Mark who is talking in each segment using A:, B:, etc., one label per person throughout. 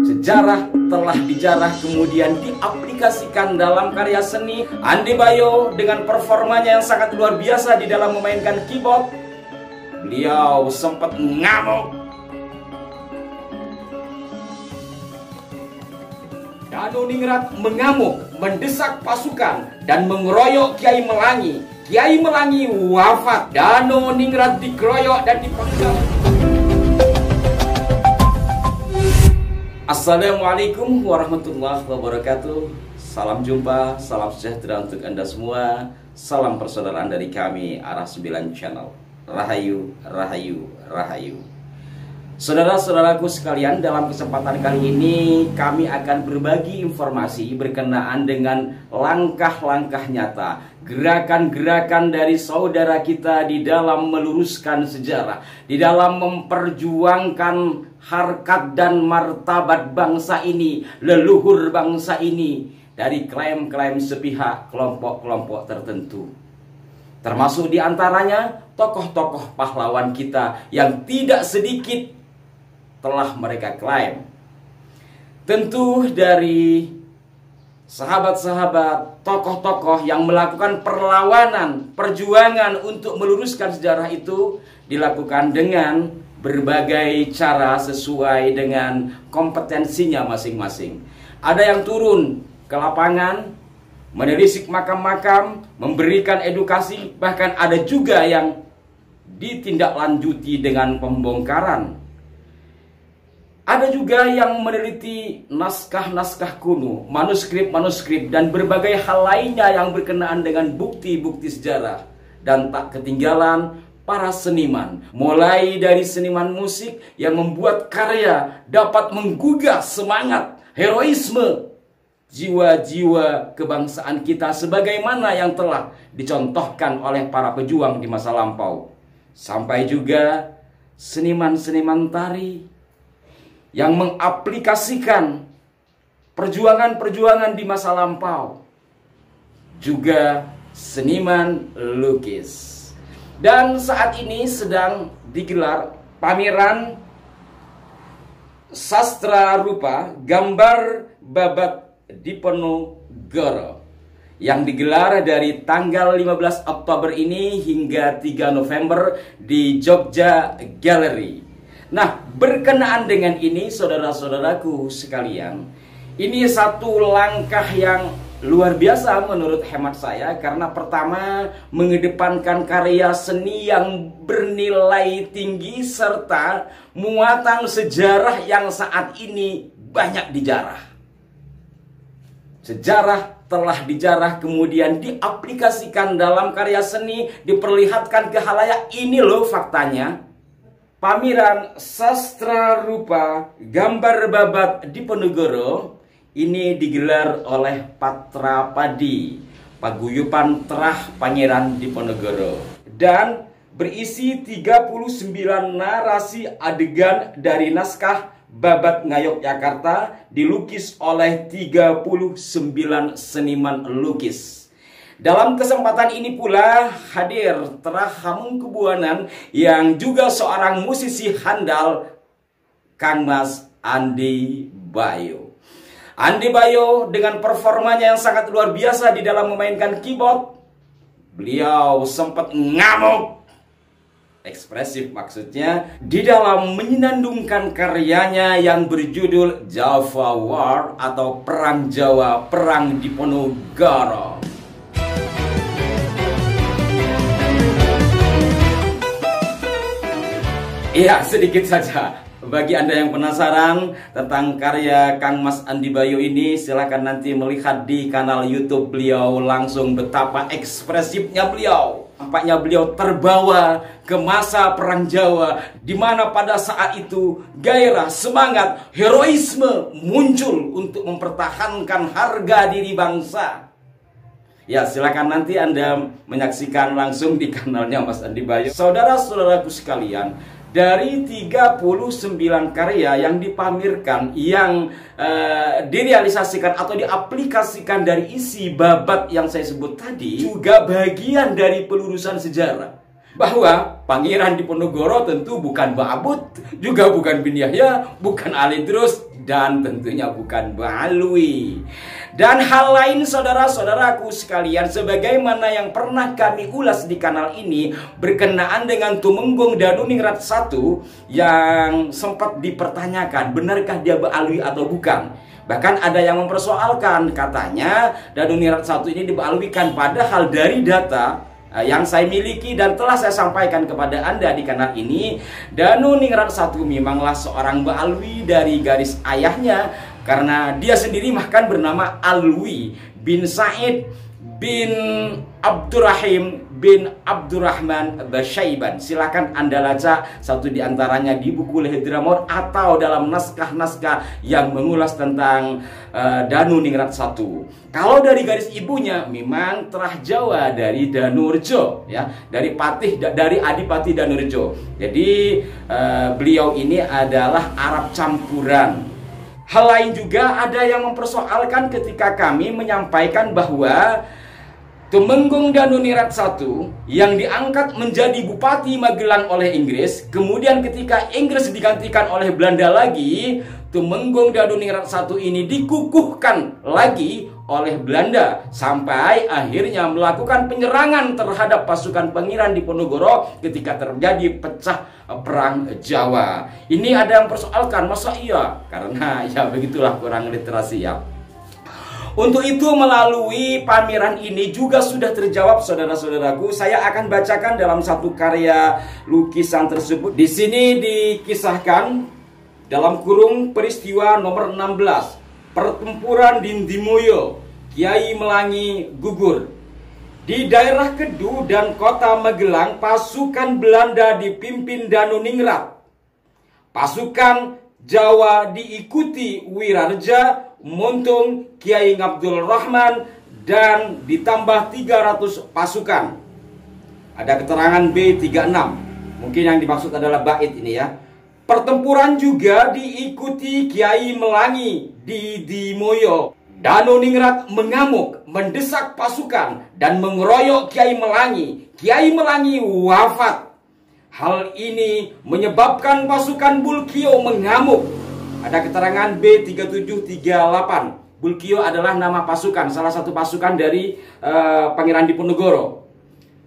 A: Sejarah telah dijarah kemudian diaplikasikan dalam karya seni. Andi Bayo dengan performanya yang sangat luar biasa di dalam memainkan keyboard. Beliau sempat ngamuk. Danoningrat mengamuk, mendesak pasukan dan mengeroyok Kiai Melangi. Kiai Melangi wafat. Danoningrat dikeroyok dan dipenggal. Assalamualaikum warahmatullahi wabarakatuh. Salam jumpa, salam sejahtera untuk Anda semua. Salam persaudaraan dari kami, Arah 9 Channel. Rahayu, Rahayu, Rahayu. Saudara-saudaraku sekalian, dalam kesempatan kali ini kami akan berbagi informasi berkenaan dengan langkah-langkah nyata, gerakan-gerakan dari saudara kita di dalam meluruskan sejarah, di dalam memperjuangkan harkat dan martabat bangsa ini, leluhur bangsa ini dari klaim-klaim sepihak kelompok-kelompok tertentu. Termasuk diantaranya tokoh-tokoh pahlawan kita yang tidak sedikit telah mereka klaim. Tentu dari sahabat-sahabat, tokoh-tokoh yang melakukan perlawanan, perjuangan untuk meluruskan sejarah itu dilakukan dengan berbagai cara sesuai dengan kompetensinya masing-masing. Ada yang turun ke lapangan, menelisik makam-makam, memberikan edukasi, bahkan ada juga yang ditindaklanjuti dengan pembongkaran. Ada juga yang meneliti naskah-naskah kuno, manuskrip-manuskrip, dan berbagai hal lainnya yang berkenaan dengan bukti-bukti sejarah. Dan tak ketinggalan para seniman, mulai dari seniman musik yang membuat karya dapat menggugah semangat, heroisme, jiwa-jiwa kebangsaan kita sebagaimana yang telah dicontohkan oleh para pejuang di masa lampau. Sampai juga seniman-seniman tari yang mengaplikasikan perjuangan-perjuangan di masa lampau. Juga seniman lukis. Dan saat ini sedang digelar pameran sastra rupa gambar babat Diponegoro yang digelar dari tanggal 15 Oktober ini hingga 3 November di Jogja Gallery. Nah, berkenaan dengan ini, saudara-saudaraku sekalian, ini satu langkah yang luar biasa menurut hemat saya, karena pertama mengedepankan karya seni yang bernilai tinggi serta muatan sejarah yang saat ini banyak dijarah. Sejarah telah dijarah kemudian diaplikasikan dalam karya seni, diperlihatkan ke khalayak. Ini loh faktanya. Pameran sastra rupa gambar babat Diponegoro ini digelar oleh Patra Padi, Paguyuban Terah Pangeran Diponegoro, dan berisi 39 narasi adegan dari naskah babat Ngayogyakarta dilukis oleh 39 seniman lukis. Dalam kesempatan ini pula hadir Terah Hamengkubuwono yang juga seorang musisi handal, Kang Mas Andi Bayo. Andi Bayo dengan performanya yang sangat luar biasa di dalam memainkan keyboard. Beliau sempat ngamuk, ekspresif maksudnya, di dalam menyenandungkan karyanya yang berjudul Java War atau Perang Jawa, Perang Diponegoro. Iya, sedikit saja. Bagi Anda yang penasaran tentang karya Kang Mas Andi Bayo ini, silahkan nanti melihat di kanal YouTube beliau langsung betapa ekspresifnya beliau. Nampaknya beliau terbawa ke masa Perang Jawa, di mana pada saat itu gairah, semangat, heroisme muncul untuk mempertahankan harga diri bangsa. Ya, silakan nanti Anda menyaksikan langsung di kanalnya Mas Andi Bayo. Saudara-saudaraku sekalian, dari 39 karya yang dipamerkan, yang direalisasikan atau diaplikasikan dari isi babat yang saya sebut tadi, juga bagian dari pelurusan sejarah. Bahwa Pangeran Diponegoro tentu bukan Mbak Abut, juga bukan Bin Yahya, bukan Ali Idrus, dan tentunya bukan Ba'alwi. Dan hal lain saudara-saudaraku sekalian, sebagaimana yang pernah kami ulas di kanal ini berkenaan dengan Tumenggung Danuningrat I yang sempat dipertanyakan benarkah dia Ba'alwi atau bukan. Bahkan ada yang mempersoalkan, katanya Danuningrat I ini diba'alwikan, padahal dari data yang saya miliki dan telah saya sampaikan kepada Anda di kanal ini, Danuningrat I memanglah seorang Ba'alwi dari garis ayahnya, karena dia sendiri bahkan bernama Alwi bin Said bin Abdurrahim bin Abdurrahman Basyaiban. Silakan Anda baca satu di antaranya di buku Al-Hadramawt atau dalam naskah-naskah yang mengulas tentang Danuningrat I. Kalau dari garis ibunya memang terah Jawa, dari Danurjo, ya, dari Adipati Danurjo. Jadi beliau ini adalah Arab campuran. Hal lain juga ada yang mempersoalkan ketika kami menyampaikan bahwa Tumenggung Danuningrat I yang diangkat menjadi Bupati Magelang oleh Inggris, kemudian ketika Inggris digantikan oleh Belanda lagi, Tumenggung Danuningrat I ini dikukuhkan lagi oleh Belanda sampai akhirnya melakukan penyerangan terhadap pasukan Pangeran Diponegoro ketika terjadi pecah perang Jawa. Ini ada yang persoalkan, masa iya? Karena ya begitulah kurang literasi ya. Untuk itu melalui pameran ini juga sudah terjawab saudara-saudaraku. Saya akan bacakan dalam satu karya lukisan tersebut. Di sini dikisahkan dalam kurung peristiwa nomor 16, pertempuran Dindimoyo, Kiai Melangi gugur. Di daerah Kedu dan kota Magelang, pasukan Belanda dipimpin Danuningrat. Pasukan Jawa diikuti Wirarja, Muntung, Kiai Ngabdul Rahman, dan ditambah 300 pasukan. Ada keterangan B36. Mungkin yang dimaksud adalah bait ini ya. Pertempuran juga diikuti Kiai Melangi di Dimoyo. Danuningrat mengamuk, mendesak pasukan dan mengeroyok Kiai Melangi. Kiai Melangi wafat. Hal ini menyebabkan pasukan Bulkio mengamuk. Ada keterangan B3738. Bulkio adalah nama pasukan, salah satu pasukan dari Pangeran Diponegoro.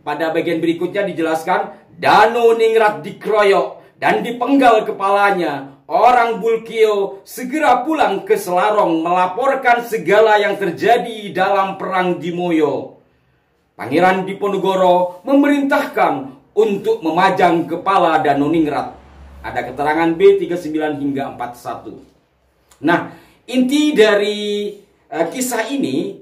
A: Pada bagian berikutnya dijelaskan, Danuningrat dikeroyok dan dipenggal kepalanya. Orang Bulkio segera pulang ke Selarong melaporkan segala yang terjadi dalam perang Dimoyo. Pangeran Diponegoro memerintahkan untuk memajang kepala Danuningrat. Ada keterangan B39 hingga 41. Nah, inti dari kisah ini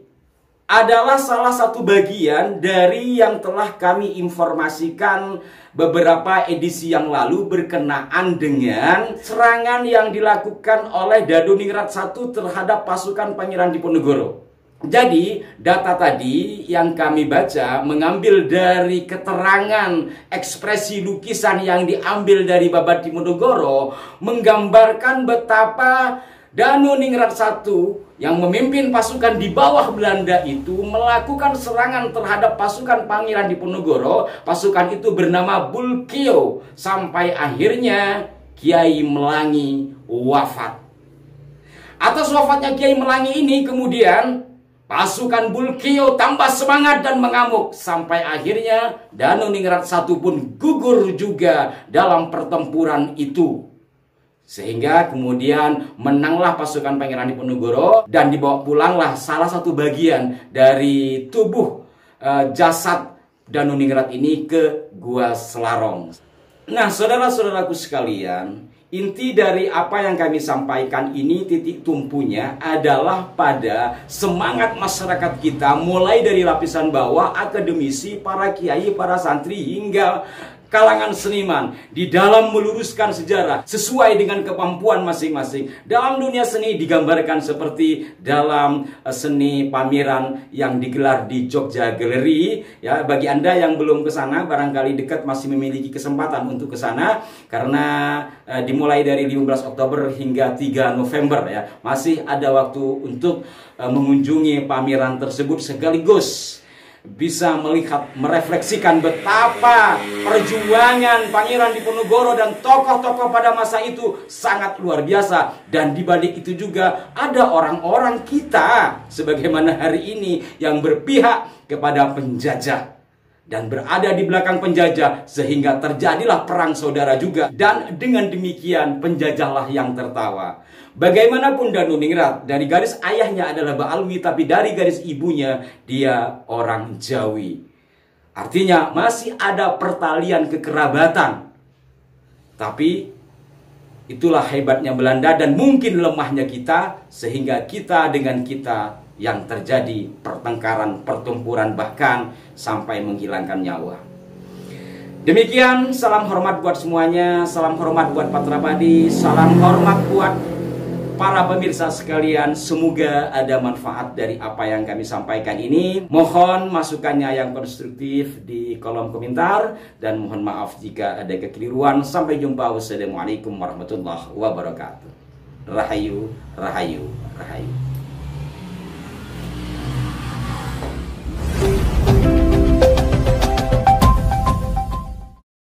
A: adalah salah satu bagian dari yang telah kami informasikan beberapa edisi yang lalu berkenaan dengan serangan yang dilakukan oleh Danuningrat I terhadap pasukan Pangeran Diponegoro. Jadi data tadi yang kami baca mengambil dari keterangan ekspresi lukisan yang diambil dari Babat Diponegoro, menggambarkan betapa Danuningrat I yang memimpin pasukan di bawah Belanda itu melakukan serangan terhadap pasukan Pangeran Diponegoro. Pasukan itu bernama Bulkio sampai akhirnya Kiai Melangi wafat. Atas wafatnya Kiai Melangi ini kemudian pasukan Bulkio tambah semangat dan mengamuk sampai akhirnya Danuningrat I pun gugur juga dalam pertempuran itu. Sehingga kemudian menanglah pasukan Pangeran Diponegoro dan dibawa pulanglah salah satu bagian dari tubuh jasad Danuningrat ini ke Gua Selarong. Nah, saudara-saudaraku sekalian, inti dari apa yang kami sampaikan ini titik tumpunya adalah pada semangat masyarakat kita, mulai dari lapisan bawah, akademisi, para kiai, para santri, hingga kalangan seniman di dalam meluruskan sejarah sesuai dengan kemampuan masing-masing. Dalam dunia seni digambarkan seperti dalam seni pameran yang digelar di Jogja Gallery. Ya, bagi Anda yang belum ke sana, barangkali dekat masih memiliki kesempatan untuk ke sana karena dimulai dari 15 Oktober hingga 3 November ya. Masih ada waktu untuk mengunjungi pameran tersebut sekaligus bisa melihat, merefleksikan betapa perjuangan Pangeran Diponegoro dan tokoh-tokoh pada masa itu sangat luar biasa. Dan di balik itu juga ada orang-orang kita sebagaimana hari ini yang berpihak kepada penjajah dan berada di belakang penjajah, sehingga terjadilah perang saudara juga. Dan dengan demikian penjajahlah yang tertawa. Bagaimanapun Danuningrat, dari garis ayahnya adalah Baalwi, tapi dari garis ibunya dia orang Jawi. Artinya masih ada pertalian kekerabatan. Tapi itulah hebatnya Belanda dan mungkin lemahnya kita, sehingga kita dengan kita yang terjadi pertengkaran, pertempuran, bahkan sampai menghilangkan nyawa. Demikian, salam hormat buat semuanya, salam hormat buat Patra Badi, salam hormat buat para pemirsa sekalian. Semoga ada manfaat dari apa yang kami sampaikan ini. Mohon masukannya yang konstruktif di kolom komentar, dan mohon maaf jika ada kekeliruan. Sampai jumpa. Wassalamualaikum warahmatullahi wabarakatuh. Rahayu, rahayu, rahayu.